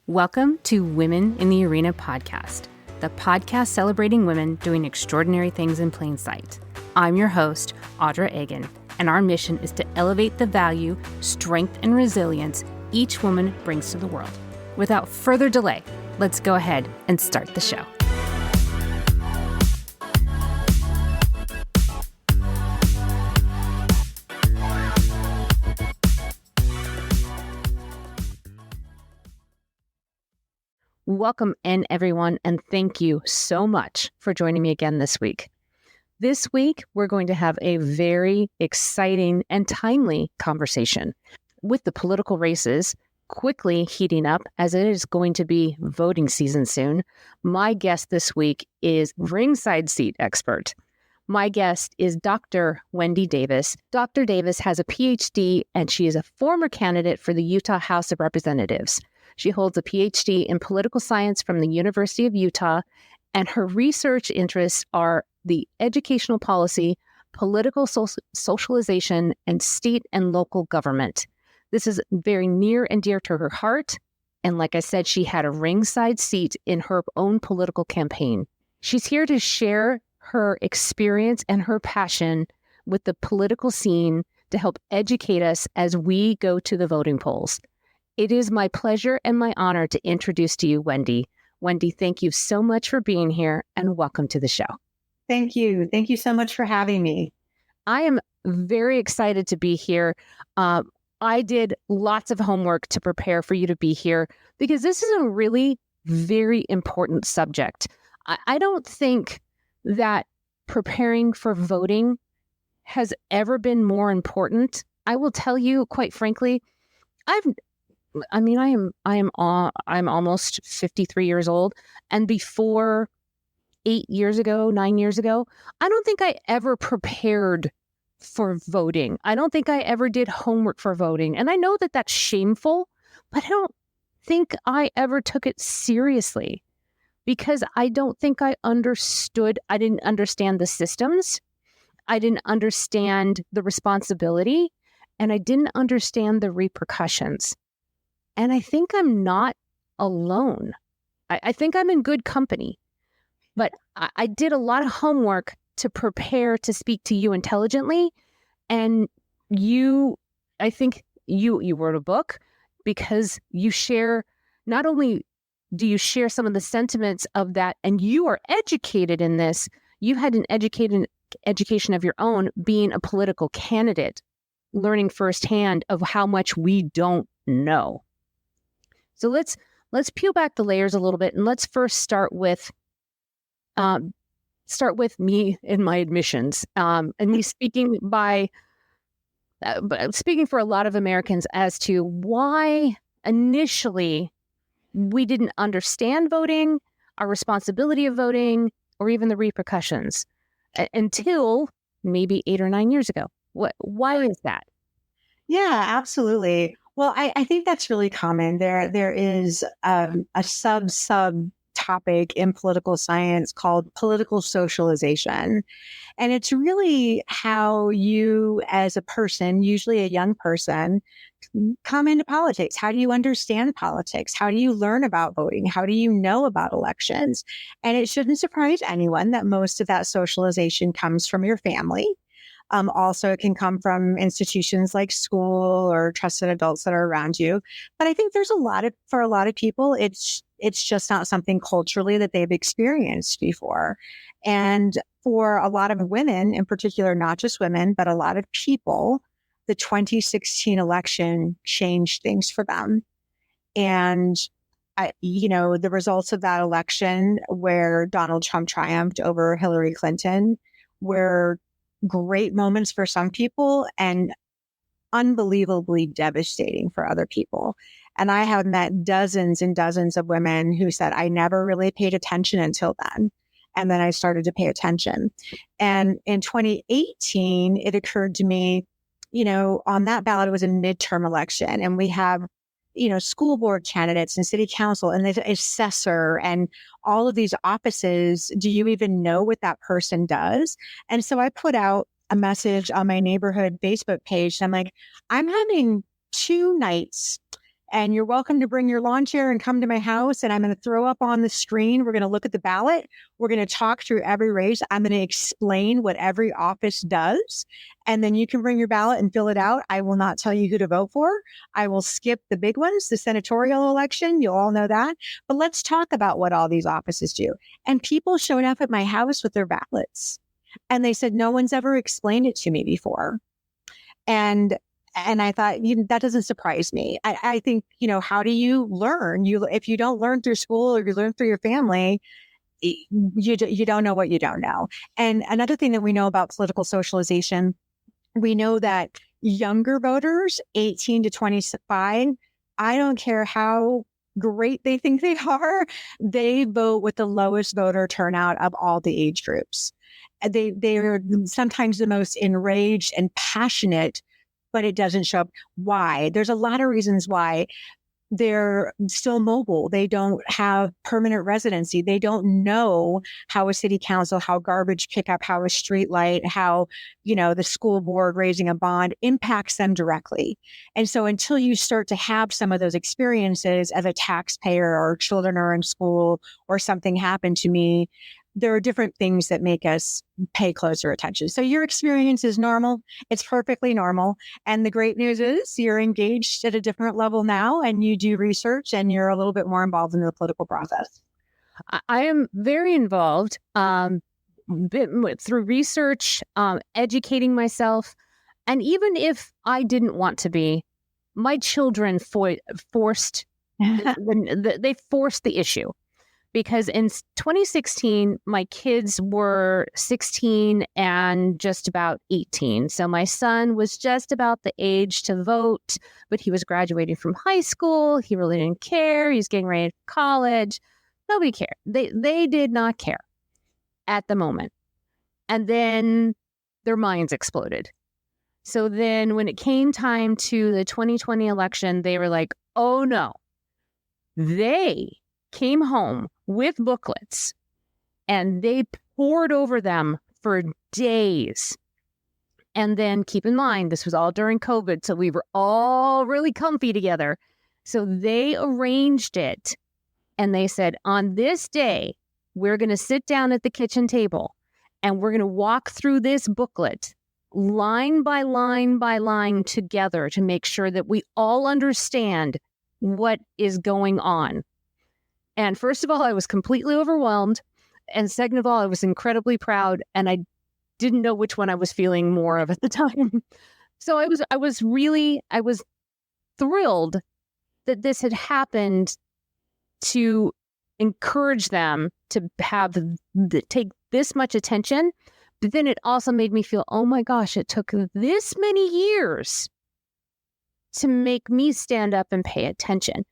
Welcome to Women in the Arena podcast, the podcast celebrating women doing extraordinary things in plain sight. I'm your host, Audra Egan, and our mission is to elevate the value, strength, and resilience each woman brings to the world. Without further delay, let's go ahead and start the show. Welcome in, everyone, and thank you so much for joining me again this week. This week, we're going to have a very exciting and timely conversation with the political races quickly heating up as it is going to be voting season soon. My guest this week is ringside seat expert. My guest is Dr. Wendy Davis. Dr. Davis has a PhD, and she is a former candidate for the Utah House of Representatives. She holds a PhD in political science from the University of Utah, and her research interests are the educational policy, political socialization, and state and local government. This is very near and dear to her heart, and like I said, she had a ringside seat in her own political campaign. She's here to share her experience and her passion with the political scene to help educate us as we go to the voting polls. It is my pleasure and my honor to introduce to you Wendy. Wendy, thank you so much for being here and welcome to the show. Thank you. Thank you so much for having me. I am very excited to be here. I did lots of homework to prepare for you to be here because this is a really very important subject. I don't think that preparing for voting has ever been more important. I will tell you, quite frankly, I'm almost 53 years old, and before 9 years ago, I don't think I ever prepared for voting. I don't think I ever did homework for voting. And I know that that's shameful, but I don't think I ever took it seriously because I don't think I didn't understand the systems. I didn't understand the responsibility, and I didn't understand the repercussions. And I think I'm not alone. I think I'm in good company. But I did a lot of homework to prepare to speak to you intelligently. And I think you wrote a book because you share, not only do you share some of the sentiments of that, and you are educated in this, you had an education of your own being a political candidate, learning firsthand of how much we don't know. So let's peel back the layers a little bit, and let's first start with me and my admissions, and me speaking for a lot of Americans as to why initially we didn't understand voting, our responsibility of voting, or even the repercussions until maybe 8 or 9 years ago. Why is that? Yeah, absolutely. Well, I think that's really common. There is a sub topic in political science called political socialization. And it's really how you as a person, usually a young person, come into politics. How do you understand politics? How do you learn about voting? How do you know about elections? And it shouldn't surprise anyone that most of that socialization comes from your family. Also, it can come from institutions like school or trusted adults that are around you. But I think for a lot of people, it's just not something culturally that they've experienced before. And for a lot of women in particular, not just women, but a lot of people, the 2016 election changed things for them. And the results of that election where Donald Trump triumphed over Hillary Clinton were great moments for some people and unbelievably devastating for other people. And I have met dozens and dozens of women who said, I never really paid attention until then. And then I started to pay attention. And in 2018, it occurred to me, on that ballot, it was a midterm election, and we have school board candidates and city council and the assessor and all of these offices. Do you even know what that person does? And so I put out a message on my neighborhood Facebook page. And I'm like, I'm having 2 nights and you're welcome to bring your lawn chair and come to my house. And I'm going to throw up on the screen. We're going to look at the ballot. We're going to talk through every race. I'm going to explain what every office does. And then you can bring your ballot and fill it out. I will not tell you who to vote for. I will skip the big ones, the senatorial election. You'll all know that. But let's talk about what all these offices do. And people showed up at my house with their ballots. And they said, no one's ever explained it to me before. And I thought, that doesn't surprise me. I think, how do you learn? If you don't learn through school or you learn through your family, you don't know what you don't know. And another thing that we know about political socialization, we know that younger voters, 18 to 25, I don't care how great they think they are, they vote with the lowest voter turnout of all the age groups. They are sometimes the most enraged and passionate, but it doesn't show up. Why? There's a lot of reasons why. They're still mobile. They don't have permanent residency. They don't know how a city council, how garbage pickup, how a street light, how, the school board raising a bond impacts them directly. And so until you start to have some of those experiences as a taxpayer, or children are in school or something happened to me, there are different things that make us pay closer attention. So your experience is normal. It's perfectly normal. And the great news is you're engaged at a different level now, and you do research, and you're a little bit more involved in the political process. I am very involved through research, educating myself. And even if I didn't want to be, my children forced they forced the issue. Because in 2016, my kids were 16 and just about 18. So my son was just about the age to vote, but he was graduating from high school. He really didn't care. He was getting ready for college. Nobody cared. They did not care at the moment. And then their minds exploded. So then when it came time to the 2020 election, they were like, oh no. They came home with booklets and they pored over them for days. And then keep in mind, this was all during COVID, so we were all really comfy together. So they arranged it and they said, on this day, we're going to sit down at the kitchen table and we're going to walk through this booklet line by line by line together to make sure that we all understand what is going on. And first of all, I was completely overwhelmed. And second of all, I was incredibly proud. And I didn't know which one I was feeling more of at the time. So I was thrilled that this had happened to encourage them to take this much attention. But then it also made me feel, oh my gosh, it took this many years to make me stand up and pay attention.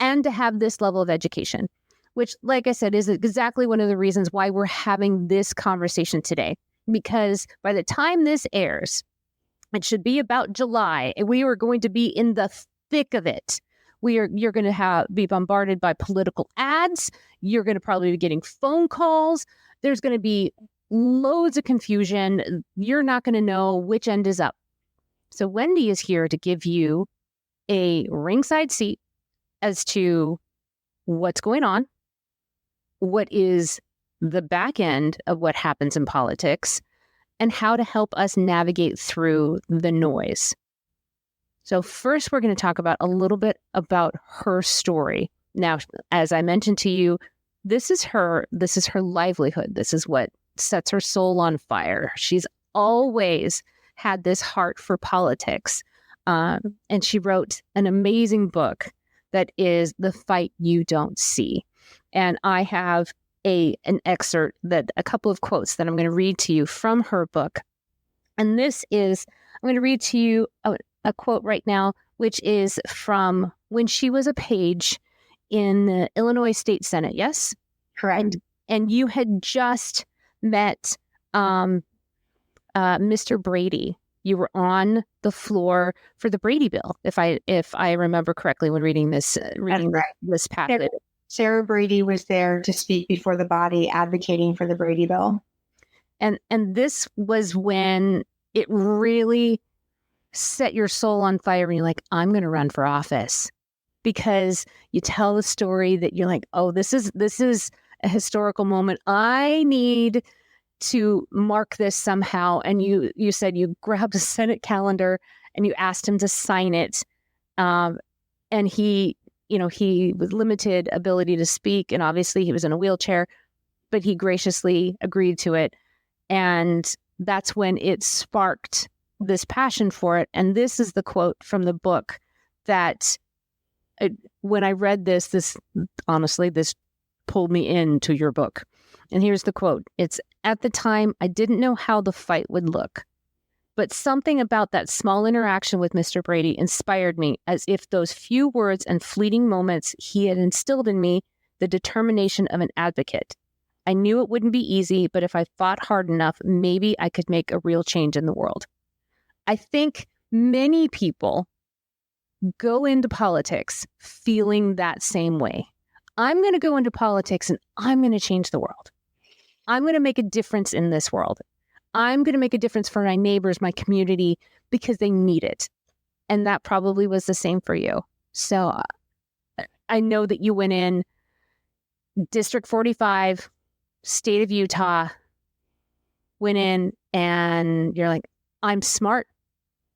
And to have this level of education, which, like I said, is exactly one of the reasons why we're having this conversation today. Because by the time this airs, it should be about July, and we are going to be in the thick of it. You're going to be bombarded by political ads. You're going to probably be getting phone calls. There's going to be loads of confusion. You're not going to know which end is up. So Wendy is here to give you a ringside seat as to what's going on, what is the back end of what happens in politics, and how to help us navigate through the noise. So first, we're going to talk about a little bit about her story. Now, as I mentioned to you, this is her livelihood. This is what sets her soul on fire. She's always had this heart for politics. And she wrote an amazing book that is The Fight You Don't See. And I have an excerpt, a couple of quotes that I'm going to read to you from her book. And I'm going to read to you a quote right now, which is from when she was a page in the Illinois State Senate. Yes? Correct. And you had just met Mr. Brady. You were on the floor for the Brady bill, if I remember correctly when reading this packet. Sarah Brady was there to speak before the body, advocating for the Brady bill. And this was when it really set your soul on fire, and you're like, I'm going to run for office. because you tell the story that you're like, oh, this is a historical moment. I need to mark this somehow. And you said you grabbed a Senate calendar and you asked him to sign it. And he with limited ability to speak, and obviously he was in a wheelchair, but he graciously agreed to it. And that's when it sparked this passion for it. And this is the quote from the book that when I read this honestly, this pulled me into your book. And here's the quote. It's, "At the time, I didn't know how the fight would look, but something about that small interaction with Mr. Brady inspired me, as if those few words and fleeting moments he had instilled in me the determination of an advocate. I knew it wouldn't be easy, but if I fought hard enough, maybe I could make a real change in the world." I think many people go into politics feeling that same way. I'm going to go into politics and I'm going to change the world. I'm going to make a difference in this world. I'm going to make a difference for my neighbors, my community, because they need it. And that probably was the same for you. So I know that you went in District 45, state of Utah, went in and you're like, I'm smart.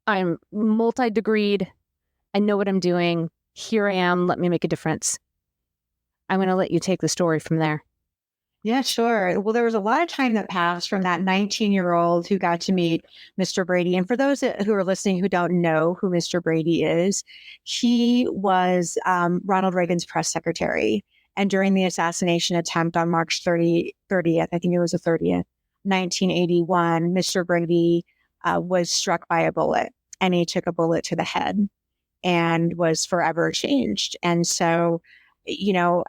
I'm multi-degreed. I know what I'm doing. Here I am. Let me make a difference. I'm going to let you take the story from there. Yeah, sure. Well, there was a lot of time that passed from that 19-year-old who got to meet Mr. Brady. And for those who are listening who don't know who Mr. Brady is, he was Ronald Reagan's press secretary. And during the assassination attempt on March 30th, I think it was the 30th, 1981, Mr. Brady was struck by a bullet, and he took a bullet to the head and was forever changed. And so,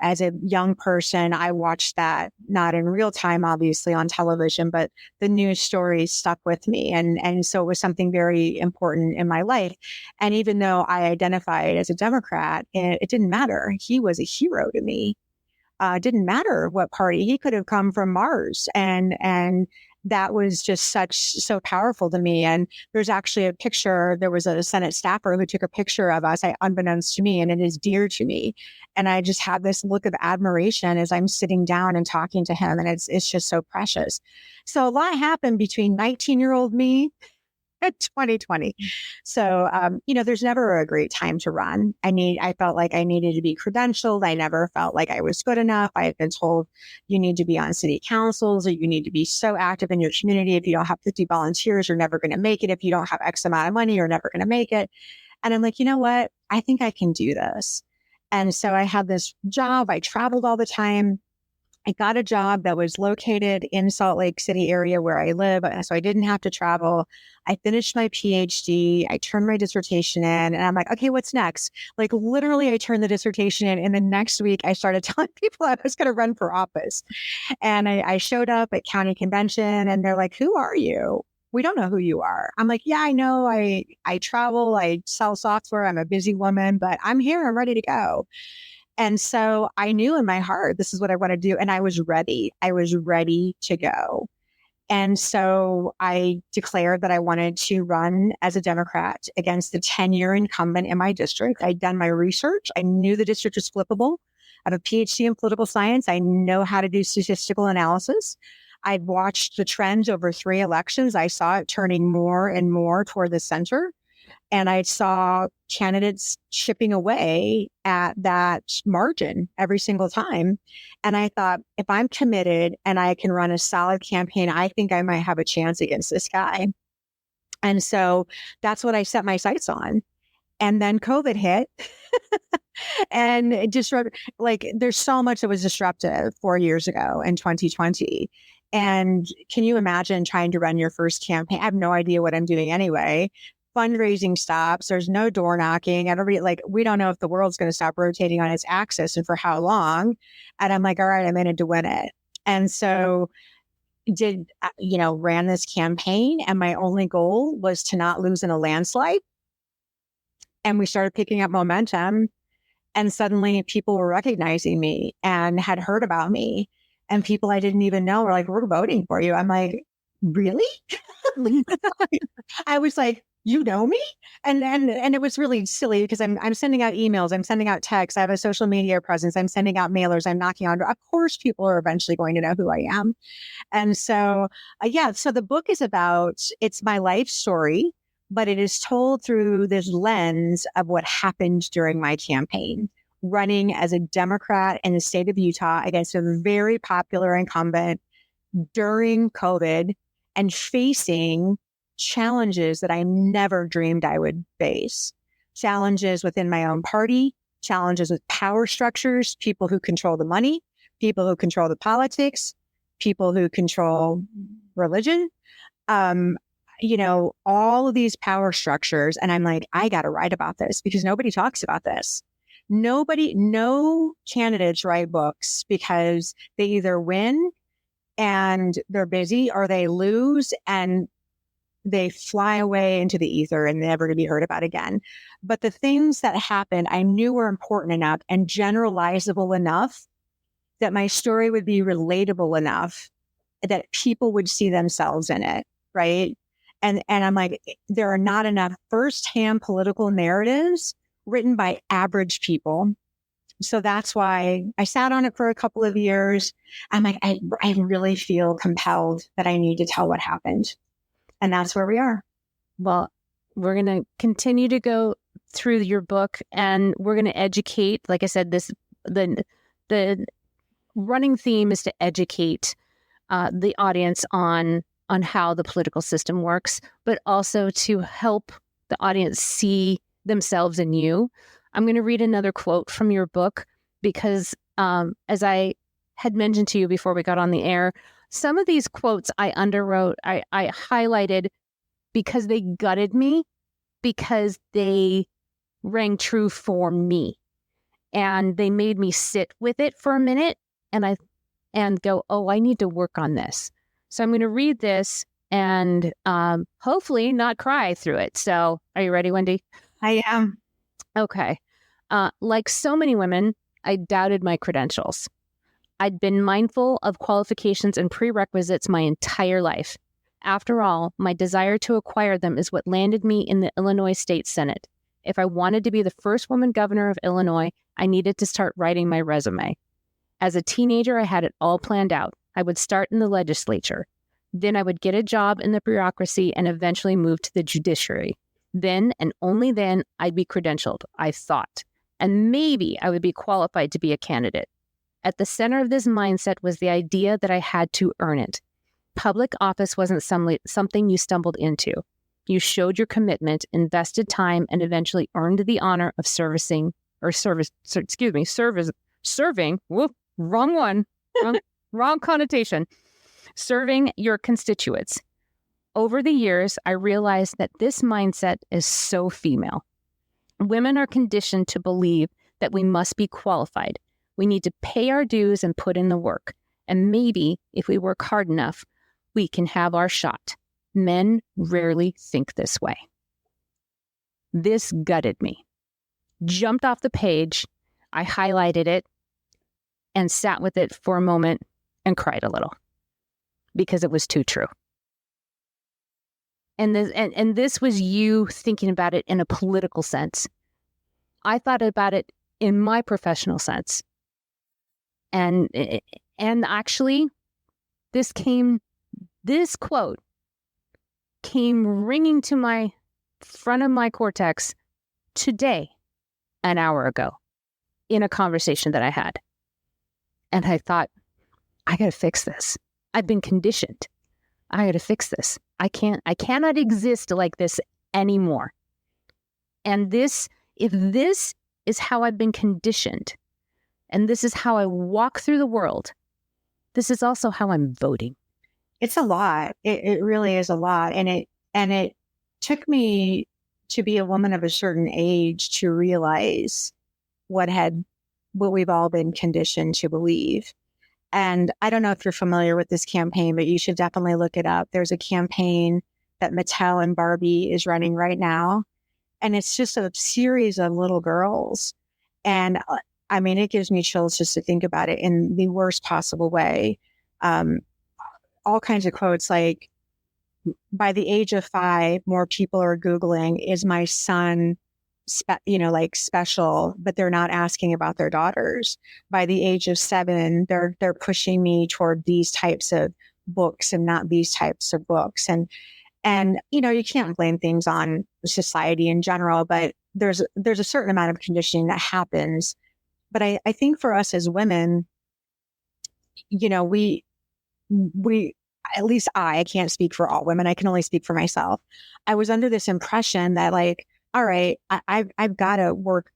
as a young person, I watched that, not in real time, obviously on television, but the news stories stuck with me. And so it was something very important in my life. And even though I identified as a Democrat, it didn't matter. He was a hero to me. It didn't matter what party. He could have come from Mars. And that was just so powerful to me. And there's actually a picture. There was a Senate staffer who took a picture of us, unbeknownst to me, and it is dear to me. And I just had this look of admiration as I'm sitting down and talking to him. And it's just so precious. So a lot happened between 19-year-old me and 2020. So, there's never a great time to run. I felt like I needed to be credentialed. I never felt like I was good enough. I had been told you need to be on city councils, or you need to be so active in your community. If you don't have 50 volunteers, you're never going to make it. If you don't have X amount of money, you're never going to make it. And I'm like, you know what? I think I can do this. And so I had this job. I traveled all the time. I got a job that was located in Salt Lake City area where I live. So I didn't have to travel. I finished my PhD. I turned my dissertation in, and I'm like, okay, what's next? Like literally I turned the dissertation in, and the next week I started telling people I was going to run for office. And I showed up at county convention, and they're like, who are you? We don't know who you are. I'm like, yeah, I know. I travel. I sell software. I'm a busy woman, but I'm here. I'm ready to go. And so I knew in my heart, this is what I want to do. And I was ready. I was ready to go. And so I declared that I wanted to run as a Democrat against the 10-year incumbent in my district. I'd done my research. I knew the district was flippable. I have a PhD in political science. I know how to do statistical analysis. I'd watched the trends over 3 elections. I saw it turning more and more toward the center. And I saw candidates chipping away at that margin every single time. And I thought, if I'm committed and I can run a solid campaign, I think I might have a chance against this guy. And so that's what I set my sights on. And then COVID hit. And it just there's so much that was disruptive 4 years ago in 2020. And can you imagine trying to run your first campaign? I have no idea what I'm doing anyway. Fundraising stops. There's no door knocking. Everybody, we don't know if the world's going to stop rotating on its axis and for how long. And I'm like, all right, I'm in it to win it. And so ran this campaign, and my only goal was to not lose in a landslide. And we started picking up momentum, and suddenly people were recognizing me and had heard about me, and people I didn't even know were like, we're voting for you. I'm like, really? I was like, you know me? And it was really silly because I'm sending out emails, I'm sending out texts, I have a social media presence, I'm sending out mailers, I'm knocking on. Of course, people are eventually going to know who I am. And so, so the book is it's my life story, but it is told through this lens of what happened during my campaign, running as a Democrat in the state of Utah against a very popular incumbent during COVID and facing challenges that I never dreamed I would face. Challenges within my own party, challenges with power structures, people who control the money, people who control the politics, people who control religion, all of these power structures. And I'm like, I got to write about this because nobody talks about this. No candidates write books because they either win and they're busy or they lose and they fly away into the ether and never to be heard about again. But the things that happened, I knew were important enough and generalizable enough that my story would be relatable enough that people would see themselves in it, right? And I'm like, there are not enough firsthand political narratives written by average people. So that's why I sat on it for a couple of years. I'm like, I really feel compelled that I need to tell what happened. And that's where we are. Well, we're going to continue to go through your book and we're going to educate. Like I said, the running theme is to educate the audience on how the political system works, but also to help the audience see themselves in you. I'm going to read another quote from your book because as I had mentioned to you before we got on the air, some of these quotes I underwrote, I highlighted because they gutted me, because they rang true for me. And they made me sit with it for a minute and go, oh, I need to work on this. So I'm going to read this and hopefully not cry through it. So are you ready, Wendy? I am. Okay. Like so many women, I doubted my credentials. I'd been mindful of qualifications and prerequisites my entire life. After all, my desire to acquire them is what landed me in the Illinois State Senate. If I wanted to be the first woman governor of Illinois, I needed to start writing my resume. As a teenager, I had it all planned out. I would start in the legislature. Then I would get a job in the bureaucracy and eventually move to the judiciary. Then and only then I'd be credentialed, I thought. And maybe I would be qualified to be a candidate. At the center of this mindset was the idea that I had to earn it. Public office wasn't something you stumbled into. You showed your commitment, invested time, and eventually earned the honor of serving. Whoop, wrong one, wrong connotation. Serving your constituents. Over the years, I realized that this mindset is so female. Women are conditioned to believe that we must be qualified. We need to pay our dues and put in the work. And maybe if we work hard enough, we can have our shot. Men rarely think this way. This gutted me. Jumped off the page. I highlighted it and sat with it for a moment and cried a little because it was too true. And this was you thinking about it in a political sense. I thought about it in my professional sense. And actually, this quote came ringing to my front of my cortex today, an hour ago, in a conversation that I had. And I thought, I got to fix this. I've been conditioned. I got to fix this. I cannot exist like this anymore. And if this is how I've been conditioned, and this is how I walk through the world, this is also how I'm voting. It's a lot. It really is a lot. And it took me to be a woman of a certain age to realize what we've all been conditioned to believe. And I don't know if you're familiar with this campaign, but you should definitely look it up. There's a campaign that Mattel and Barbie is running right now. And it's just a series of little girls. And I mean, it gives me chills just to think about it in the worst possible way. All kinds of quotes like, by the age of 5, more people are Googling, is my son, special, but they're not asking about their daughters. By the age of 7, they're pushing me toward these types of books and not these types of books. And you can't blame things on society in general, but there's a certain amount of conditioning that happens. But I think for us as women, we at least I can't speak for all women. I can only speak for myself. I was under this impression that like, all right, I've got to work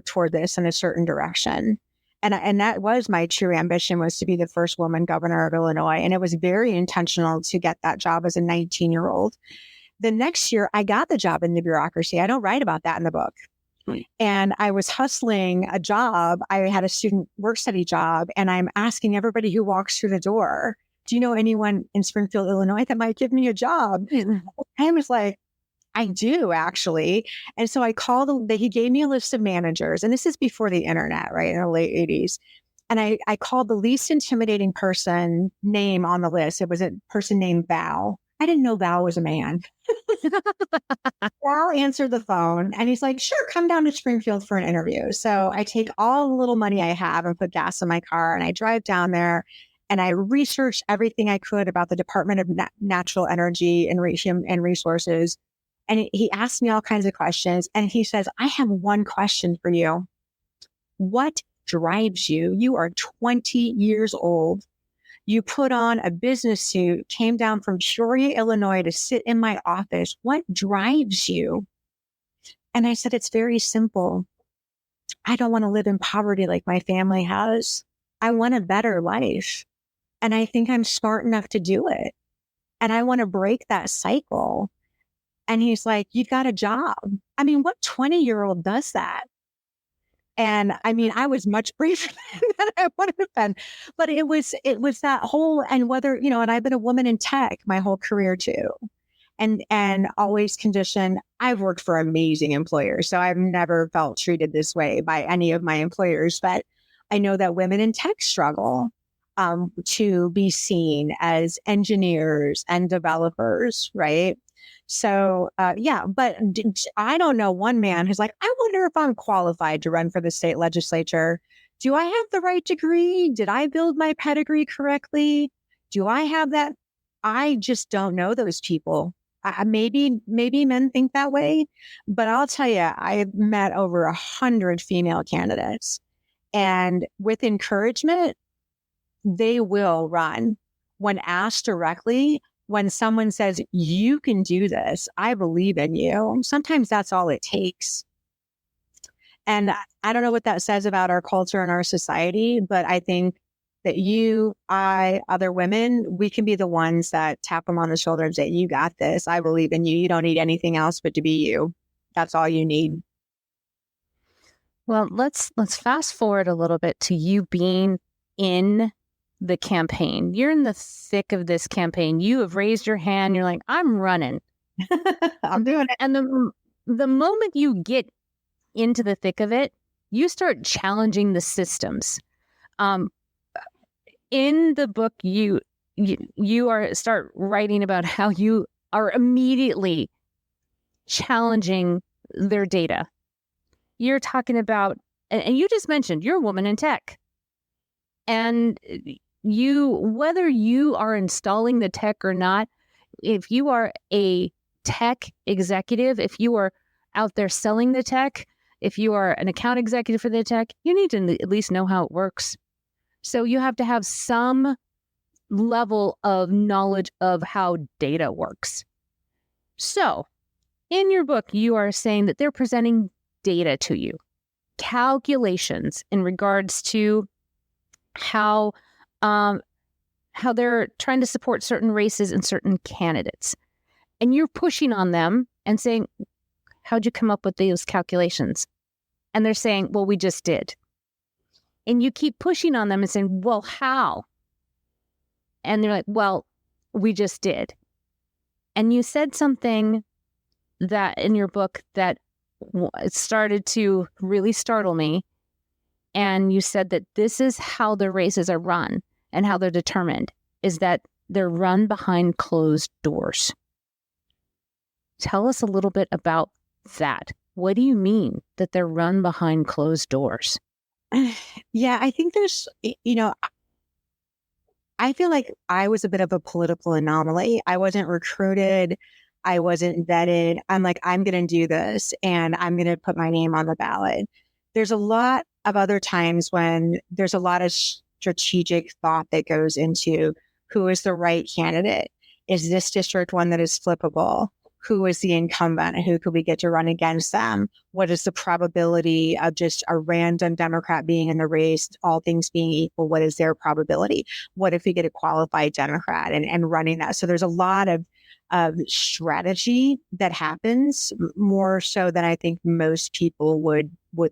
toward this in a certain direction. And that was my true ambition, was to be the first woman governor of Illinois. And it was very intentional to get that job as a 19-year-old. The next year, I got the job in the bureaucracy. I don't write about that in the book. Right. And I was hustling a job. I had a student work study job, and I'm asking everybody who walks through the door, do you know anyone in Springfield, Illinois that might give me a job? And I was like, I do, actually. And so I called, he gave me a list of managers, and this is before the internet, right, in the late 80s. And I called the least intimidating person name on the list. It was a person named Val. I didn't know Val was a man. Val answered the phone, and he's like, sure, come down to Springfield for an interview. So I take all the little money I have and put gas in my car, and I drive down there, and I researched everything I could about the Department of Natural Energy and Resources. And he asked me all kinds of questions. And he says, I have one question for you. What drives you? You are 20 years old. You put on a business suit, came down from Peoria, Illinois to sit in my office. What drives you? And I said, it's very simple. I don't want to live in poverty like my family has. I want a better life. And I think I'm smart enough to do it. And I want to break that cycle. And he's like, you've got a job. I mean, what 20-year-old does that? And I mean, I was much briefer than I would have been, but it was that whole, and whether, and I've been a woman in tech my whole career too. And always conditioned. I've worked for amazing employers, so I've never felt treated this way by any of my employers, but I know that women in tech struggle to be seen as engineers and developers, right? So, but I don't know one man who's like, I wonder if I'm qualified to run for the state legislature. Do I have the right degree? Did I build my pedigree correctly? Do I have that? I just don't know those people. Maybe men think that way, but I'll tell you, I've met over 100 female candidates, and with encouragement, they will run. When asked directly, when someone says, you can do this, I believe in you, sometimes that's all it takes. And I don't know what that says about our culture and our society, but I think that you, I, other women, we can be the ones that tap them on the shoulder and say, you got this. I believe in you. You don't need anything else but to be you. That's all you need. Well, let's fast forward a little bit to you being in the campaign. You're in the thick of this campaign. You have raised your hand. You're like, I'm running. I'm doing it. And the moment you get into the thick of it, you start challenging the systems. In the book, you start writing about how you are immediately challenging their data. You're talking about, and you just mentioned you're a woman in tech. And whether you are installing the tech or not, if you are a tech executive, if you are out there selling the tech, if you are an account executive for the tech, you need to at least know how it works. So you have to have some level of knowledge of how data works. So in your book, you are saying that they're presenting data to you, calculations in regards to how they're trying to support certain races and certain candidates. And you're pushing on them and saying, how'd you come up with those calculations? And they're saying, well, we just did. And you keep pushing on them and saying, well, how? And they're like, well, we just did. And you said something that in your book that it started to really startle me. And you said that this is how the races are run and how they're determined, is that they're run behind closed doors. Tell us a little bit about that. What do you mean that they're run behind closed doors? Yeah, I think there's, I feel like I was a bit of a political anomaly. I wasn't recruited. I wasn't vetted. I'm like, I'm going to do this and I'm going to put my name on the ballot. There's a lot of other times when there's a lot of strategic thought that goes into who is the right candidate. Is this district one that is flippable? Who is the incumbent? Who could we get to run against them? What is the probability of just a random Democrat being in the race, all things being equal? What is their probability? What if we get a qualified Democrat and running that? So there's a lot of strategy that happens more so than I think most people would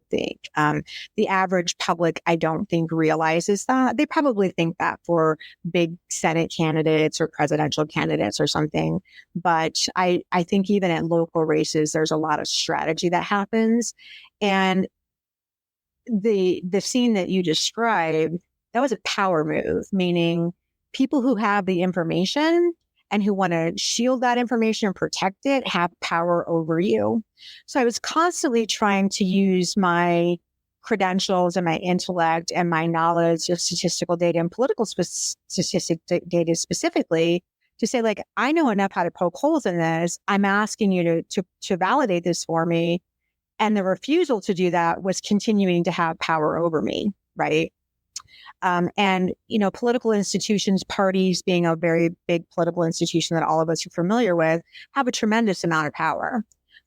think. The average public, I don't think, realizes that. They probably think that for big Senate candidates or presidential candidates or something. But I think even at local races, there's a lot of strategy that happens. And the scene that you described, that was a power move, meaning people who have the information and who want to shield that information and protect it have power over you. So I was constantly trying to use my credentials and my intellect and my knowledge of statistical data and political statistic data specifically to say, like, I know enough how to poke holes in this. I'm asking you to validate this for me. And the refusal to do that was continuing to have power over me, right? And, political institutions, parties being a very big political institution that all of us are familiar with, have a tremendous amount of power.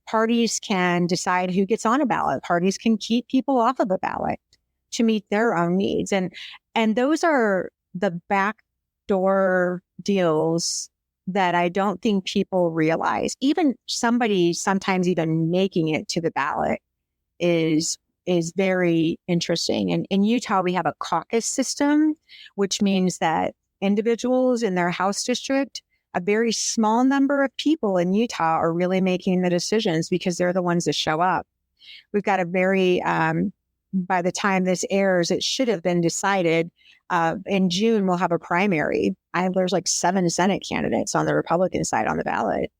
Parties can decide who gets on a ballot. Parties can keep people off of the ballot to meet their own needs. And those are the backdoor deals that I don't think people realize. Even somebody sometimes even making it to the ballot is very interesting. And in Utah, we have a caucus system, which means that individuals in their House district, a very small number of people in Utah are really making the decisions because they're the ones that show up. We've got a very, by the time this airs, it should have been decided. In June, we'll have a primary. There's like 7 Senate candidates on the Republican side on the ballot.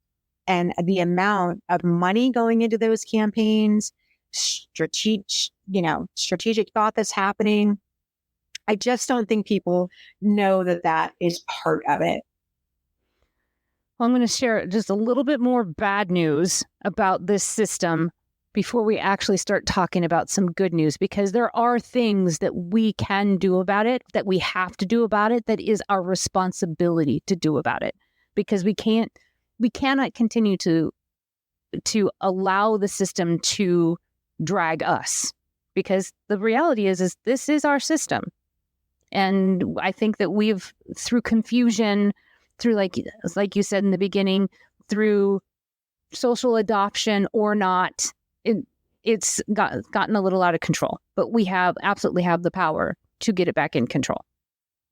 And the amount of money going into those campaigns, strategic thought that's happening. I just don't think people know that is part of it. Well, I'm going to share just a little bit more bad news about this system before we actually start talking about some good news, because there are things that we can do about it, that we have to do about it, that is our responsibility to do about it, because we cannot continue to allow the system to drag us, because the reality is this is our system. And I think that we've, through confusion, through like you said in the beginning, through social adoption or not, it's gotten a little out of control. But we absolutely have the power to get it back in control.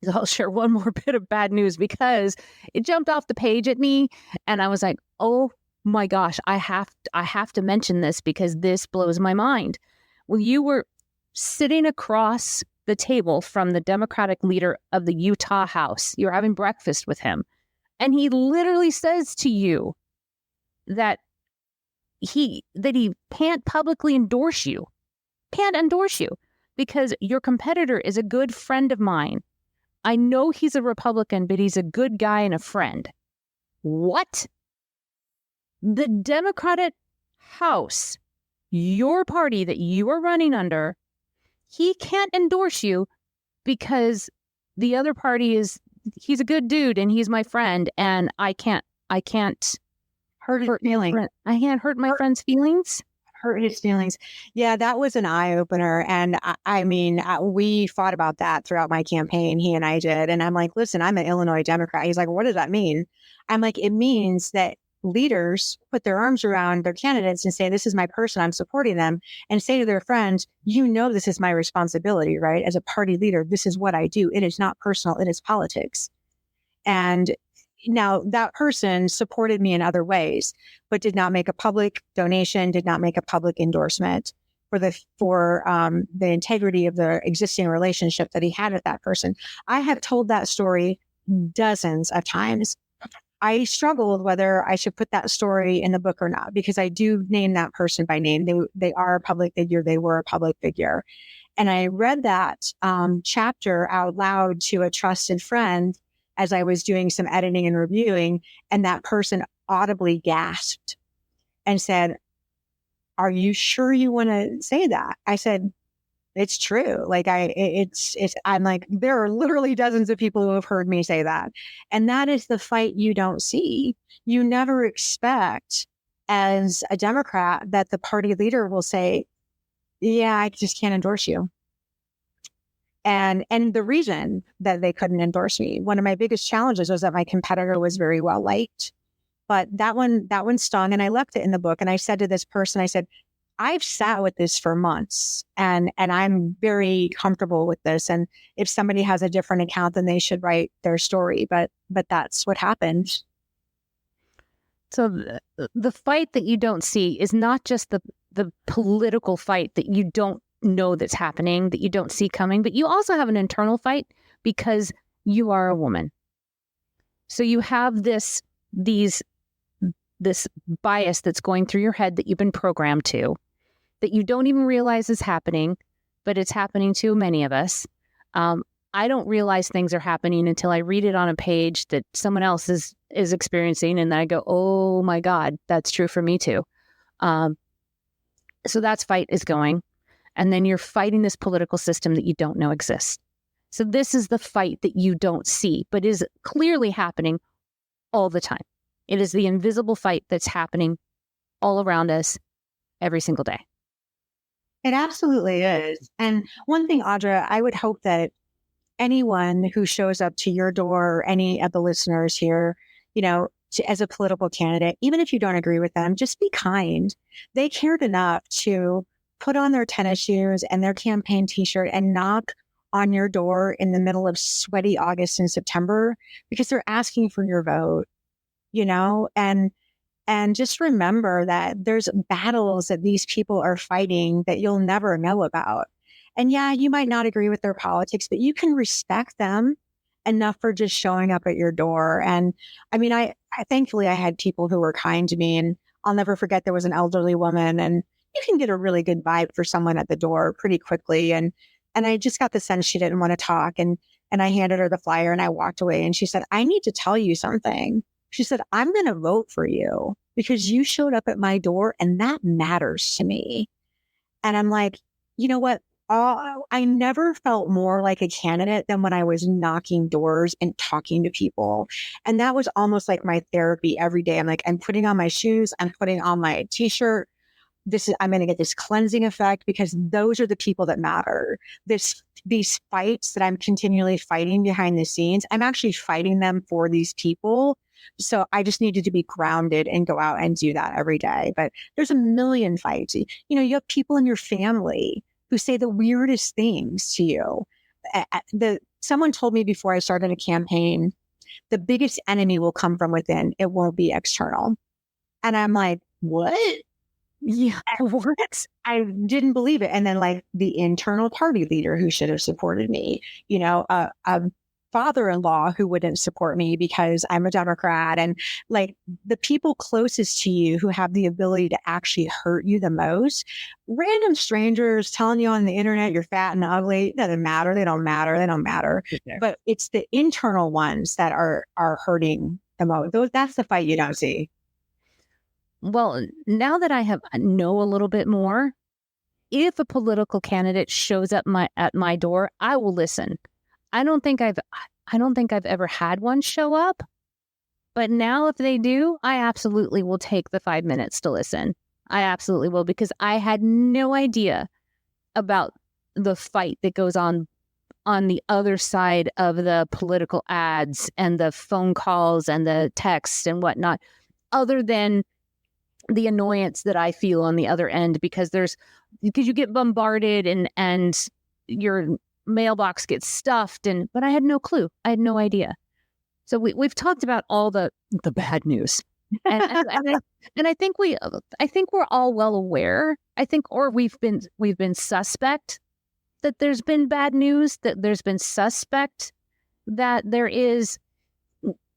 So I'll share one more bit of bad news because it jumped off the page at me, and I was like, oh my gosh, I have to mention this because this blows my mind. When you were sitting across the table from the Democratic leader of the Utah House, you're having breakfast with him, and he literally says to you that he can't publicly endorse you, because your competitor is a good friend of mine. I know he's a Republican, but he's a good guy and a friend. What? The Democratic House, your party that you are running under, he can't endorse you because the other party he's a good dude and he's my friend, and I can't hurt his feelings. I can't hurt my friend's feelings. Hurt his feelings. Yeah, that was an eye opener. And I mean, we fought about that throughout my campaign. He and I did. And I'm like, listen, I'm an Illinois Democrat. He's like, what does that mean? I'm like, it means that leaders put their arms around their candidates and say, this is my person, I'm supporting them, and say to their friends, this is my responsibility, right? As a party leader, this is what I do. It is not personal. It is politics. And now that person supported me in other ways, but did not make a public donation, did not make a public endorsement for the integrity of the existing relationship that he had with that person. I have told that story dozens of times. I struggled whether I should put that story in the book or not, because I do name that person by name. They are a public figure. They were a public figure. And I read that chapter out loud to a trusted friend as I was doing some editing and reviewing. And that person audibly gasped and said, "Are you sure you want to say that?" I said, "It's true." Like I'm like, there are literally dozens of people who have heard me say that. And that is the fight you don't see. You never expect as a Democrat that the party leader will say, "Yeah, I just can't endorse you." And the reason that they couldn't endorse me, one of my biggest challenges was that my competitor was very well liked. But that one stung, and I left it in the book. And I said to this person, I said, "I've sat with this for months and I'm very comfortable with this. And if somebody has a different account, then they should write their story." But that's what happened. So the fight that you don't see is not just the political fight that you don't know that's happening, that you don't see coming, but you also have an internal fight because you are a woman. So you have this bias that's going through your head that you've been programmed to, that you don't even realize is happening, but it's happening to many of us. I don't realize things are happening until I read it on a page that someone else is experiencing, and then I go, "Oh my God, that's true for me too." So that's fight is going. And then you're fighting this political system that you don't know exists. So this is the fight that you don't see, but is clearly happening all the time. It is the invisible fight that's happening all around us every single day. It absolutely is. And one thing, Audra, I would hope that anyone who shows up to your door, any of the listeners here, as a political candidate, even if you don't agree with them, just be kind. They cared enough to put on their tennis shoes and their campaign t-shirt and knock on your door in the middle of sweaty August and September because they're asking for your vote, and just remember that there's battles that these people are fighting that you'll never know about. And yeah, you might not agree with their politics, but you can respect them enough for just showing up at your door. And I mean, I thankfully I had people who were kind to me, and I'll never forget there was an elderly woman, and you can get a really good vibe for someone at the door pretty quickly. And I just got the sense she didn't want to talk. And I handed her the flyer and I walked away, and she said, "I need to tell you something." She said, "I'm going to vote for you because you showed up at my door and that matters to me." And I'm like, you know what? I never felt more like a candidate than when I was knocking doors and talking to people. And that was almost like my therapy every day. I'm like, I'm putting on my shoes. I'm putting on my t-shirt. I'm going to get this cleansing effect because those are the people that matter. These fights that I'm continually fighting behind the scenes, I'm actually fighting them for these people. So I just needed to be grounded and go out and do that every day. But there's a million fights. You have people in your family who say the weirdest things to you. Someone told me before I started a campaign, the biggest enemy will come from within. It won't be external. And I'm like, what? Yeah, what? I didn't believe it. And then the internal party leader who should have supported me, a father-in-law who wouldn't support me because I'm a Democrat, and the people closest to you who have the ability to actually hurt you the most, random strangers telling you on the internet you're fat and ugly, it doesn't matter. They don't matter. Okay. But it's the internal ones that are hurting the most. That's the fight you don't see. Well, now that I know a little bit more, if a political candidate shows up at my door, I will listen. I don't think I've ever had one show up, but now if they do, I absolutely will take the 5 minutes to listen. I absolutely will, because I had no idea about the fight that goes on the other side of the political ads and the phone calls and the texts and whatnot, other than the annoyance that I feel on the other end, because you get bombarded and your mailbox gets stuffed, but I had no clue. I had no idea. So we've talked about all the bad news, and I think we're all well aware. We've been suspect that there's been bad news, that there's been suspect that there is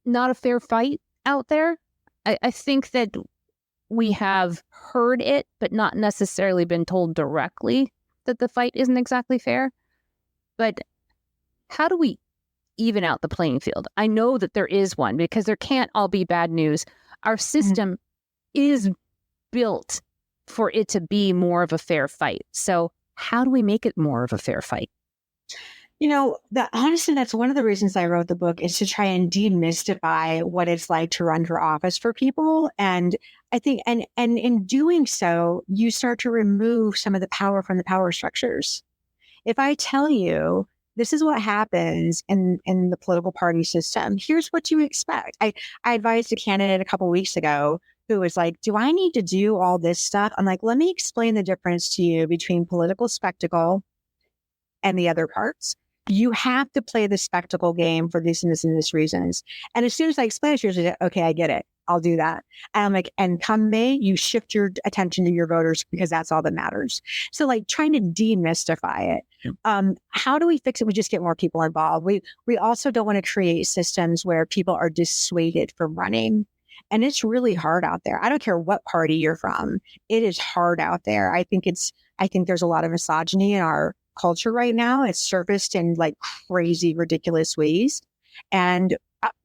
not a fair fight out there. I think that we have heard it, but not necessarily been told directly that the fight isn't exactly fair. But how do we even out the playing field? I know that there is one because there can't all be bad news. Our system is built for it to be more of a fair fight. So how do we make it more of a fair fight? Honestly, that's one of the reasons I wrote the book, is to try and demystify what it's like to run for office for people. And I think, and in doing so, you start to remove some of the power from the power structures. If I tell you, this is what happens in the political party system, here's what you expect. I advised a candidate a couple of weeks ago who was like, do I need to do all this stuff? I'm like, let me explain the difference to you between political spectacle and the other parts. You have to play the spectacle game for this and this and this reasons. And as soon as I explain it, she's like, okay, I get it. I'll do that. And I'm like, and come May, you shift your attention to your voters because that's all that matters. So like trying to demystify it. How do we fix it? We just get more people involved. We also don't want to create systems where people are dissuaded from running. And it's really hard out there. I don't care what party you're from. It is hard out there. I think there's a lot of misogyny in our culture right now. It's surfaced in like crazy, ridiculous ways. And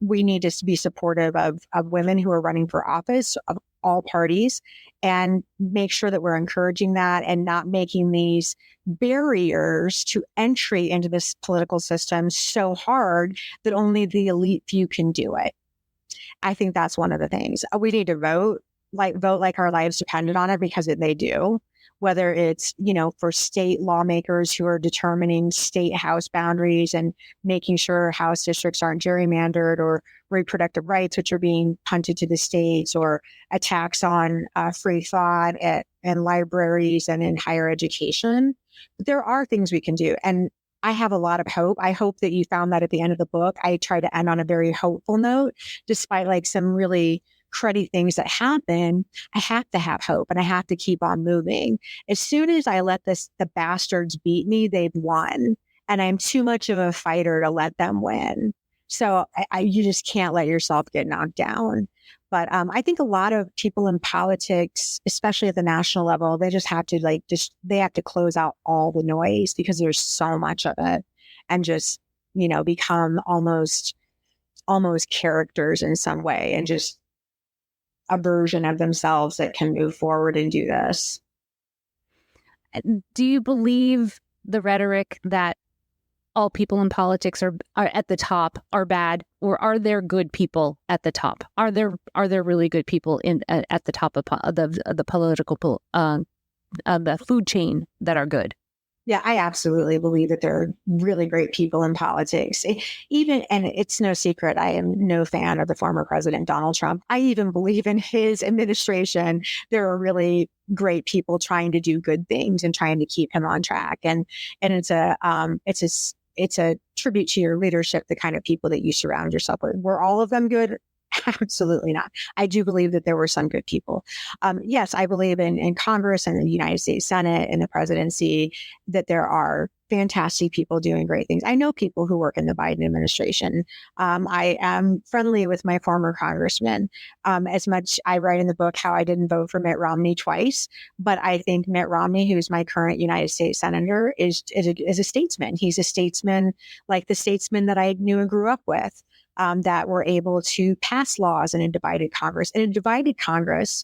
we need to be supportive of women who are running for office of all parties, and make sure that we're encouraging that and not making these barriers to entry into this political system so hard that only the elite few can do it. I think that's one of the things. We need to vote like our lives depended on it, because they do. Whether it's, for state lawmakers who are determining state house boundaries and making sure house districts aren't gerrymandered, or reproductive rights, which are being punted to the states, or attacks on free thought in libraries and in higher education. There are things we can do. And I have a lot of hope. I hope that you found that at the end of the book. I try to end on a very hopeful note, despite like some really cruddy things that happen. I have to have hope, and I have to keep on moving. As soon as I let the bastards beat me, they've won. And I'm too much of a fighter to let them win. So you just can't let yourself get knocked down. But I think a lot of people in politics, especially at the national level, they just have to they have to close out all the noise, because there's so much of it, and just, become almost characters in some way, and just a version of themselves that can move forward and do this. Do you believe the rhetoric that all people in politics are at the top are bad, or are there good people at the top? Are there really good people at the top of the political the food chain that are good? Yeah, I absolutely believe that there are really great people in politics. And it's no secret, I am no fan of the former president, Donald Trump. I even believe in his administration, there are really great people trying to do good things and trying to keep him on track. And it's a tribute to your leadership, the kind of people that you surround yourself with. Were all of them good? Absolutely not. I do believe that there were some good people. Yes, I believe in Congress and the United States Senate and the presidency that there are fantastic people doing great things. I know people who work in the Biden administration. I am friendly with my former congressman. As much I write in the book how I didn't vote for Mitt Romney twice, but I think Mitt Romney, who's my current United States Senator, is a statesman. He's a statesman like the statesmen that I knew and grew up with. That were able to pass laws in a divided Congress. And a divided Congress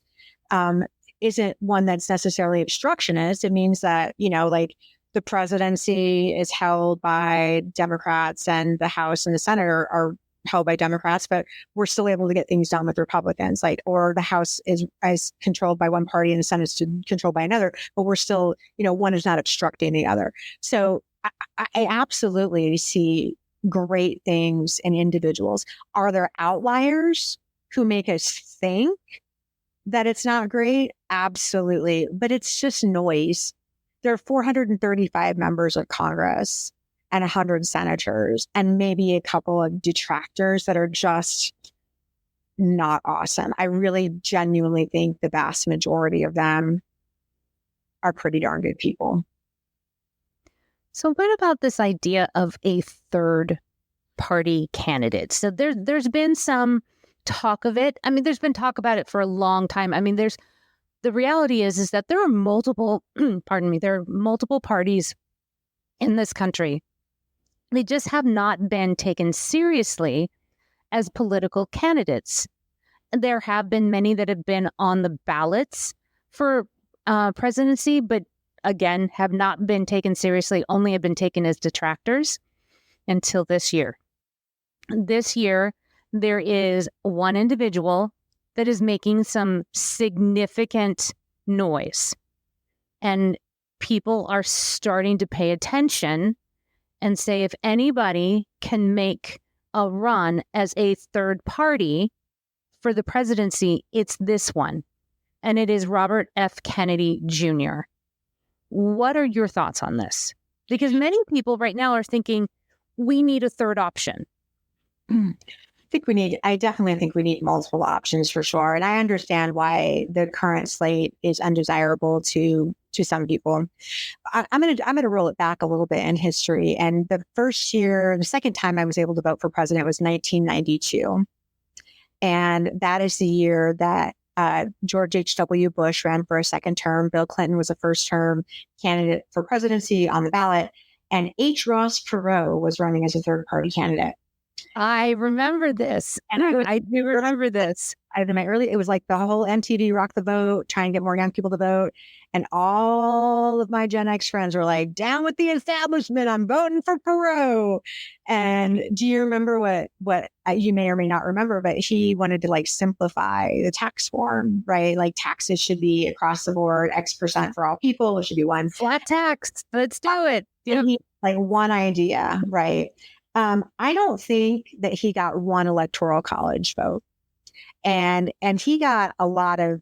isn't one that's necessarily obstructionist. It means that, the presidency is held by Democrats and the House and the Senate are held by Democrats, but we're still able to get things done with Republicans, or the House is controlled by one party and the Senate is controlled by another, but we're still, one is not obstructing the other. So I absolutely see great things in individuals. Are there outliers who make us think that it's not great? Absolutely. But it's just noise. There are 435 members of Congress and 100 senators, and maybe a couple of detractors that are just not awesome. I really genuinely think the vast majority of them are pretty darn good people. So what about this idea of a third party candidate? So there's been some talk of it. I mean, there's been talk about it for a long time. I mean, the reality is that there are multiple, pardon me, there are multiple parties in this country. They just have not been taken seriously as political candidates. There have been many that have been on the ballots for presidency, but again, have not been taken seriously, only have been taken as detractors until this year. This year, there is one individual that is making some significant noise, and people are starting to pay attention and say, if anybody can make a run as a third party for the presidency, it's this one. And it is Robert F. Kennedy Jr. What are your thoughts on this? Because many people right now are thinking we need a third option. I definitely think we need multiple options for sure. And I understand why the current slate is undesirable to some people. I'm gonna roll it back a little bit in history. And the second time I was able to vote for president was 1992. And that is the year that George H.W. Bush ran for a second term. Bill Clinton was a first term candidate for presidency on the ballot. And H. Ross Perot was running as a third party candidate. I remember this. And I do remember this. It was like the whole MTV Rock the Vote, trying to get more young people to vote. And all of my Gen X friends were like, down with the establishment, I'm voting for Perot. And do you remember what you may or may not remember, but he wanted to like simplify the tax form, right? Like taxes should be across the board, X% for all people. It should be one flat tax. Let's do it. Like one idea, right? I don't think that he got one electoral college vote, and he got a lot of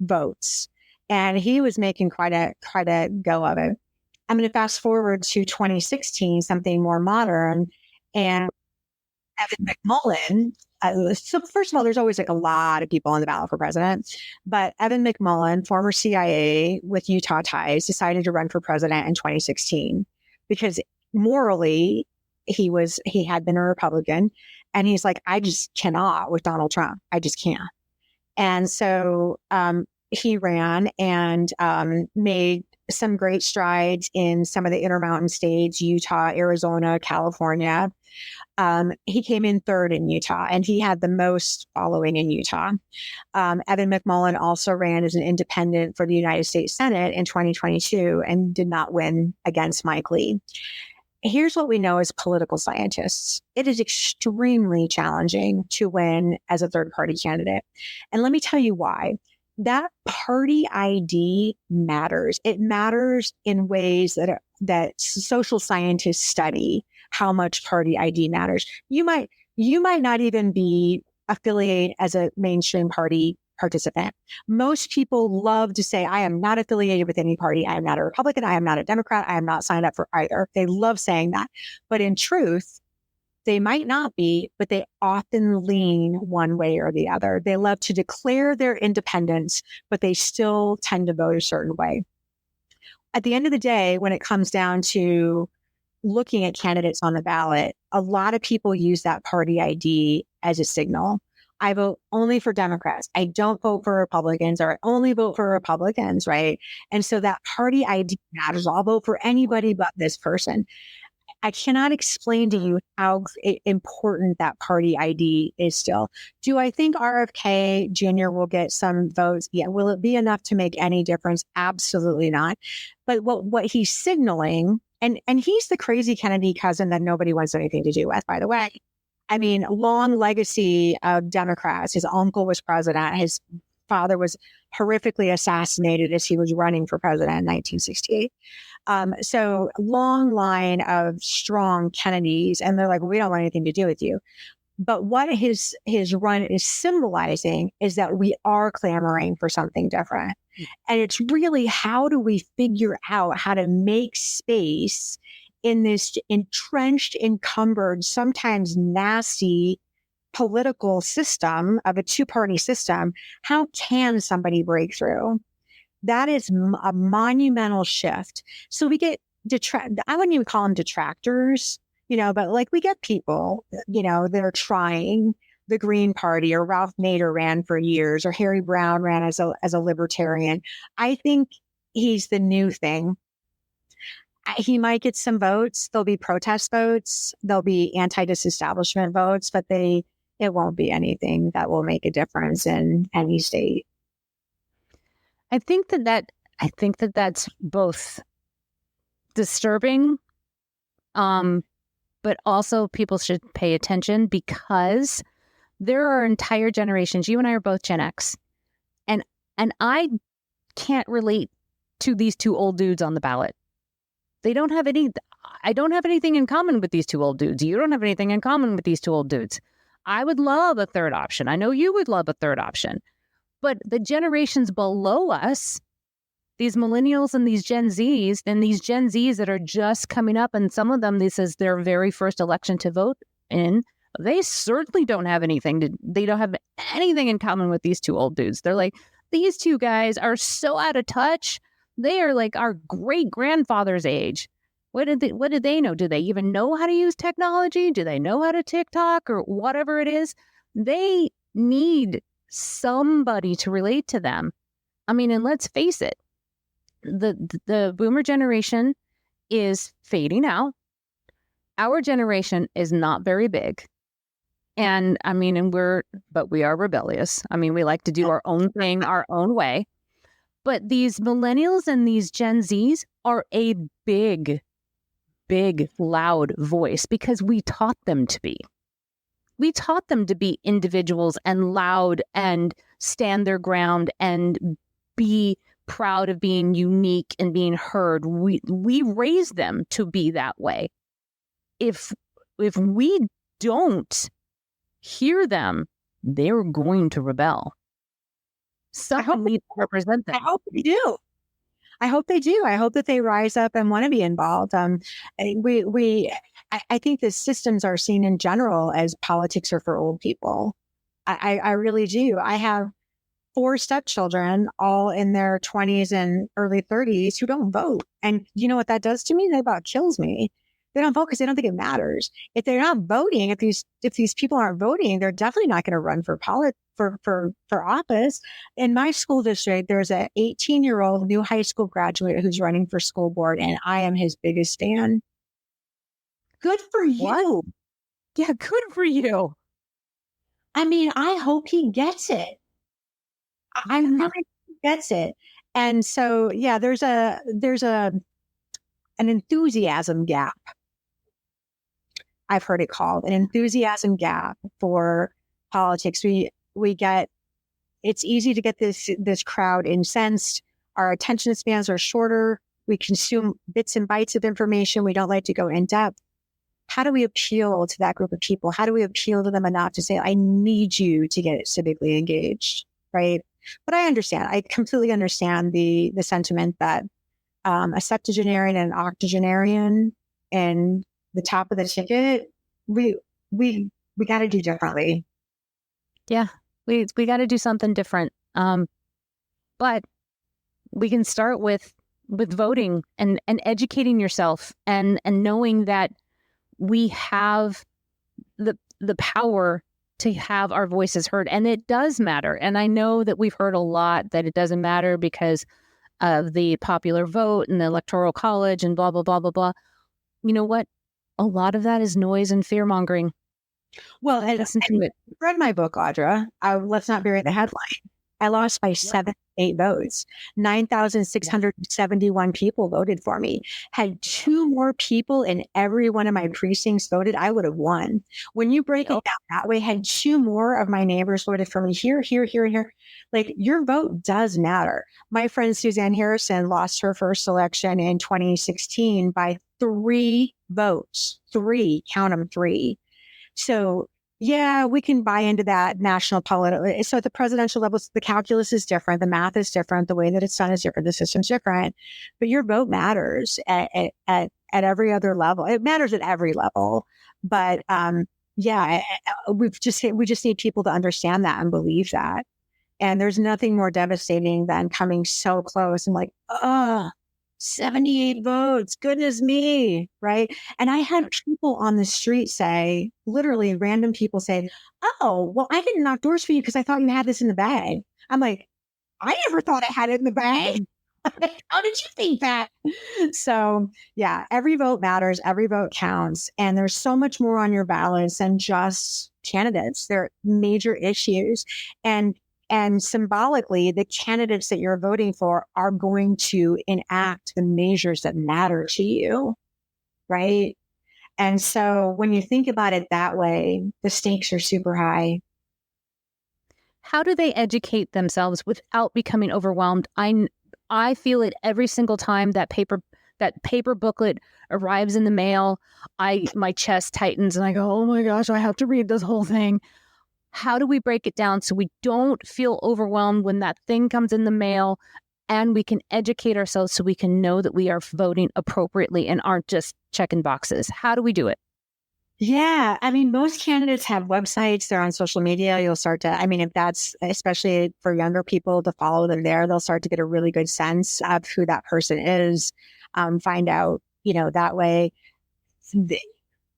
votes, and he was making quite a go of it. I'm going to fast forward to 2016, something more modern, and Evan McMullin. So first of all, there's always like a lot of people on the ballot for president, but Evan McMullin, former CIA with Utah ties, decided to run for president in 2016 because morally, he had been a Republican, and he's like, I just cannot with Donald Trump. I just can't. And so he ran and made some great strides in some of the Intermountain states, Utah, Arizona, California. He came in third in Utah, and he had the most following in Utah. Evan McMullin also ran as an independent for the United States Senate in 2022 and did not win against Mike Lee. Here's what we know as political scientists. It is extremely challenging to win as a third party candidate. And let me tell you why. That party ID matters. It matters in ways that social scientists study how much party ID matters. You might not even be affiliated as a mainstream party participant. Most people love to say, I am not affiliated with any party. I am not a Republican. I am not a Democrat. I am not signed up for either. They love saying that. But in truth, they might not be, but they often lean one way or the other. They love to declare their independence, but they still tend to vote a certain way. At the end of the day, when it comes down to looking at candidates on the ballot, a lot of people use that party ID as a signal. I vote only for Democrats. I don't vote for Republicans, or I only vote for Republicans, right? And so that party ID matters. I'll vote for anybody but this person. I cannot explain to you how important that party ID is still. Do I think RFK Jr. will get some votes? Yeah. Will it be enough to make any difference? Absolutely not. But what he's signaling, and he's the crazy Kennedy cousin that nobody wants anything to do with, by the way. I mean, long legacy of Democrats. His uncle was president. His father was horrifically assassinated as he was running for president in 1968. So long line of strong Kennedys, and they're like, we don't want anything to do with you. But what his run is symbolizing is that we are clamoring for something different. And it's really, how do we figure out how to make space in this entrenched, encumbered, sometimes nasty political system of a two-party system? How can somebody break through? That is a monumental shift. So we get I wouldn't even call them detractors, but like we get people, that are trying, the Green Party, or Ralph Nader ran for years, or Harry Brown ran as a libertarian. I think he's the new thing. He might get some votes. There'll be protest votes. There'll be anti-disestablishment votes, but it won't be anything that will make a difference in any state. I think that that's both disturbing, but also people should pay attention, because there are entire generations. You and I are both Gen X, and I can't relate to these two old dudes on the ballot. I don't have anything in common with these two old dudes. You don't have anything in common with these two old dudes. I would love a third option. I know you would love a third option. But the generations below us, these millennials and these Gen Zs, that are just coming up, and some of them, this is their very first election to vote in, they certainly don't have anything in common with these two old dudes. They're like, these two guys are so out of touch. They are like our great grandfather's age. What did they know? Do they even know how to use technology? Do they know how to TikTok or whatever it is? They need somebody to relate to them. I mean, and let's face it, the boomer generation is fading out. Our generation is not very big. And I mean, but we are rebellious. I mean, we like to do our own thing, our own way. But these millennials and these Gen Zs are a big, loud voice, because we taught them to be. We taught them to be individuals and loud and stand their ground and be proud of being unique and being heard. We raised them to be that way. If we don't hear them, they're going to rebel. Someone needs to represent them. I hope they do. I hope they do. I hope that they rise up and want to be involved. I think the systems are seen in general as politics are for old people. I really do. I have 4 stepchildren, all in their 20s and early 30s, who don't vote. And you know what that does to me? That about kills me. They don't vote because they don't think it matters. If they're not voting, if these people aren't voting, they're definitely not going to run for office. In my school district, there's an 18-year-old new high school graduate who's running for school board, and I am his biggest fan. Good for you. What? Yeah, good for you. I mean, I hope he gets it. I really hope he gets it. And so, yeah, there's an enthusiasm gap. I've heard it called an enthusiasm gap for politics. It's easy to get this crowd incensed. Our attention spans are shorter. We consume bits and bytes of information. We don't like to go in depth. How do we appeal to that group of people? How do we appeal to them enough to say, I need you to get civically engaged, right? But I understand. I completely understand the sentiment that a septuagenarian and an octogenarian and the top of the ticket, we got to do differently. Yeah, we got to do something different. But we can start with voting and educating yourself and knowing that we have the power to have our voices heard, and it does matter. And I know that we've heard a lot that it doesn't matter because of the popular vote and the electoral college and blah, blah, blah, blah, blah. You know what? A lot of that is noise and fear mongering. Well, listen to it. Read my book, Audra. Let's not bury the headline. I lost by 7-8 votes. 9,671 people voted for me. Had 2 more people in every one of my precincts voted, I would have won. When you break it down that way, had 2 more of my neighbors voted for me here. Like, your vote does matter. My friend Suzanne Harrison lost her first election in 2016 by 3 votes. 3, count them, 3. So yeah, we can buy into that national political. So at the presidential level, the calculus is different. The math is different. The way that it's done is different. The system's different. But your vote matters at every other level. It matters at every level. But we just need people to understand that and believe that. And there's nothing more devastating than coming so close and like, 78 votes. Goodness me. Right. And I had people on the street say, literally random people say, oh, well, I didn't knock doors for you because I thought you had this in the bag. I'm like, I never thought I had it in the bag. How did you think that? So, yeah, every vote matters. Every vote counts. And there's so much more on your ballots than just candidates. There are major issues. And symbolically, the candidates that you're voting for are going to enact the measures that matter to you. Right. And so when you think about it that way, the stakes are super high. How do they educate themselves without becoming overwhelmed? I feel it every single time that paper booklet arrives in the mail. My chest tightens and I go, oh my gosh, I have to read this whole thing. How do we break it down so we don't feel overwhelmed when that thing comes in the mail, and we can educate ourselves so we can know that we are voting appropriately and aren't just checking boxes? How do we do it? Yeah. I mean, most candidates have websites. They're on social media. You'll start to, I mean, if that's especially for younger people to follow them there, they'll start to get a really good sense of who that person is. Find out, that way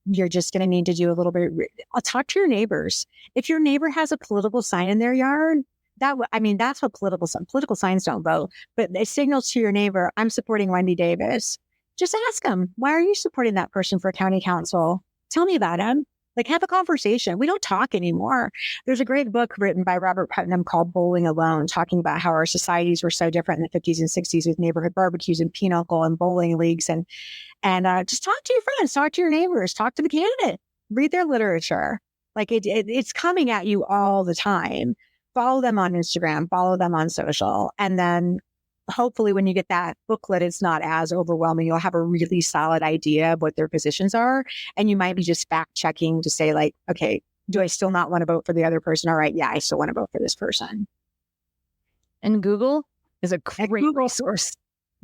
you're just going to need to do a little bit. I'll talk to your neighbors. If your neighbor has a political sign in their yard, that's what political signs don't vote, but it signals to your neighbor, I'm supporting Wendy Davis. Just ask them, why are you supporting that person for county council? Tell me about him. Like, have a conversation. We don't talk anymore. There's a great book written by Robert Putnam called Bowling Alone, talking about how our societies were so different in the 50s and 60s with neighborhood barbecues and pinochle and bowling leagues. And just talk to your friends, talk to your neighbors, talk to the candidate, read their literature. Like it's coming at you all the time. Follow them on Instagram, follow them on social. And then hopefully when you get that booklet, it's not as overwhelming. You'll have a really solid idea of what their positions are. And you might be just fact checking to say like, okay, do I still not want to vote for the other person? All right. Yeah, I still want to vote for this person. And Google is a great resource.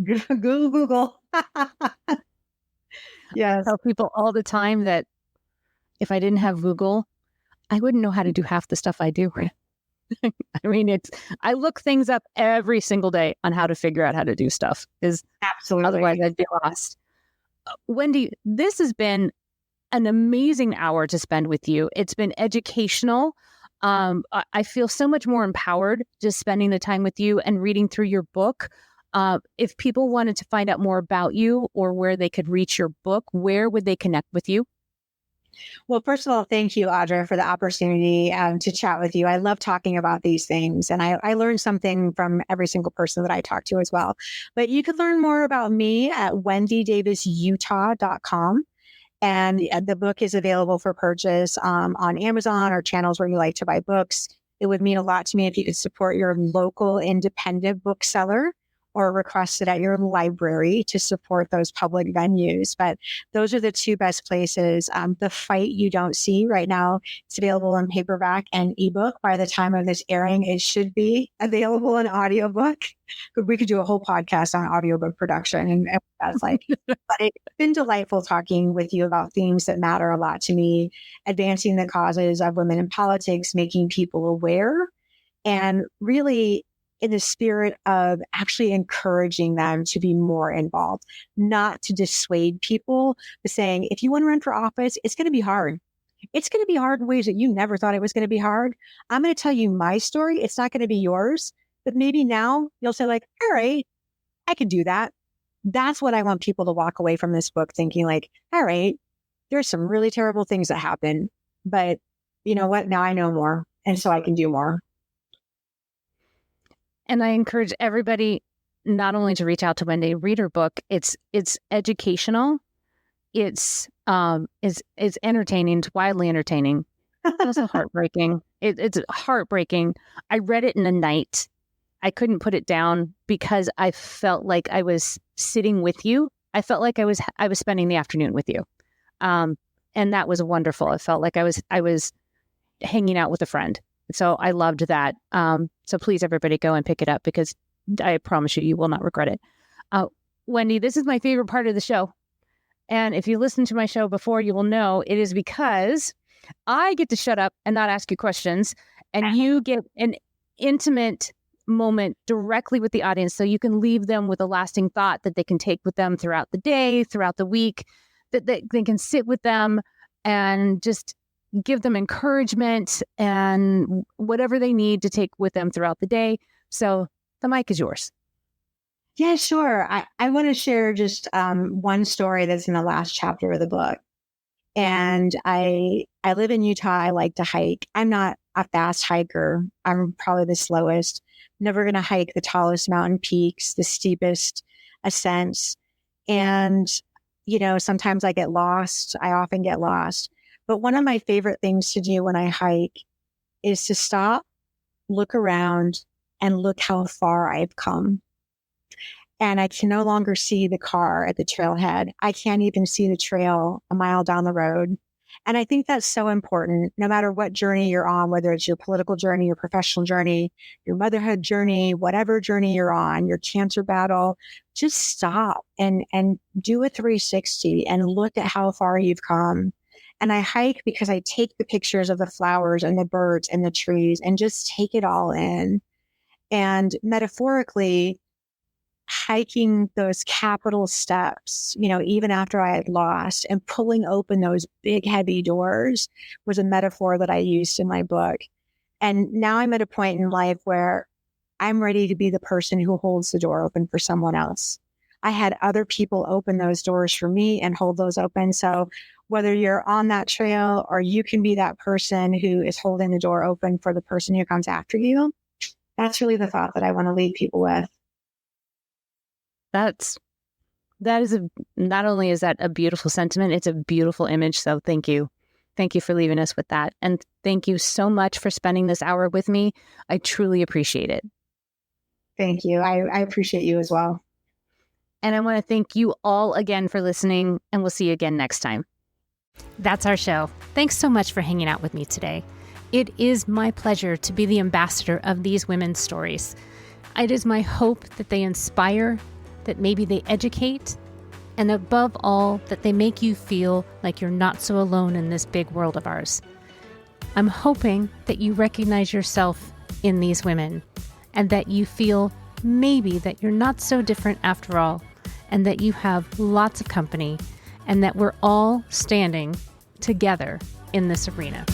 Google. Yes. I tell people all the time that if I didn't have Google, I wouldn't know how to do half the stuff I do. I mean, I look things up every single day on how to figure out how to do stuff. Absolutely. Otherwise, I'd be lost. Wendy, this has been an amazing hour to spend with you. It's been educational. I feel so much more empowered just spending the time with you and reading through your book. If people wanted to find out more about you or where they could reach your book, where would they connect with you? Well, first of all, thank you, Audra, for the opportunity to chat with you. I love talking about these things, and I learned something from every single person that I talk to as well. But you can learn more about me at wendydavisutah.com. And the book is available for purchase on Amazon or channels where you like to buy books. It would mean a lot to me if you could support your local independent bookseller or request it at your library to support those public venues. But those are the two best places. The Fight You Don't See right now, it's available in paperback and ebook. By the time of this airing, it should be available in audiobook. We could do a whole podcast on audiobook production and that's like, but it's been delightful talking with you about themes that matter a lot to me, advancing the causes of women in politics, making people aware, and really in the spirit of actually encouraging them to be more involved, not to dissuade people, but saying, if you want to run for office, it's going to be hard. It's going to be hard in ways that you never thought it was going to be hard. I'm going to tell you my story. It's not going to be yours, but maybe now you'll say like, all right, I can do that. That's what I want people to walk away from this book thinking like, all right, there's some really terrible things that happen, but you know what? Now I know more. And so I can do more. And I encourage everybody not only to reach out to Wendy, read her book. It's educational. It's entertaining. It's widely entertaining. It's also heartbreaking. It's heartbreaking. I read it in a night. I couldn't put it down because I felt like I was sitting with you. I felt like I was spending the afternoon with you, and that was wonderful. I felt like I was hanging out with a friend. So I loved that. So please, everybody, go and pick it up because I promise you will not regret it. Wendy, this is my favorite part of the show. And if you listen to my show before, you will know it is because I get to shut up and not ask you questions. And you get an intimate moment directly with the audience so you can leave them with a lasting thought that they can take with them throughout the day, throughout the week, that they can sit with them and just give them encouragement and whatever they need to take with them throughout the day. So the mic is yours. Yeah, sure. I want to share just one story that's in the last chapter of the book. And I live in Utah. I like to hike. I'm not a fast hiker. I'm probably the slowest. Never going to hike the tallest mountain peaks, the steepest ascents. And, sometimes I get lost. I often get lost. But one of my favorite things to do when I hike is to stop, look around, and look how far I've come. And I can no longer see the car at the trailhead. I can't even see the trail a mile down the road. And I think that's so important, no matter what journey you're on, whether it's your political journey, your professional journey, your motherhood journey, whatever journey you're on, your cancer battle, just stop and do a 360 and look at how far you've come. And I hike because I take the pictures of the flowers and the birds and the trees and just take it all in. And metaphorically, hiking those capital steps, even after I had lost, and pulling open those big, heavy doors was a metaphor that I used in my book. And now I'm at a point in life where I'm ready to be the person who holds the door open for someone else. I had other people open those doors for me and hold those open. So whether you're on that trail or you can be that person who is holding the door open for the person who comes after you, that's really the thought that I want to leave people with. Not only is that a beautiful sentiment, it's a beautiful image. So thank you. Thank you for leaving us with that. And thank you so much for spending this hour with me. I truly appreciate it. Thank you. I appreciate you as well. And I want to thank you all again for listening, and we'll see you again next time. That's our show. Thanks so much for hanging out with me today. It is my pleasure to be the ambassador of these women's stories. It is my hope that they inspire, that maybe they educate, and above all, that they make you feel like you're not so alone in this big world of ours. I'm hoping that you recognize yourself in these women, and that you feel maybe that you're not so different after all, and that you have lots of company, and that we're all standing together in this arena.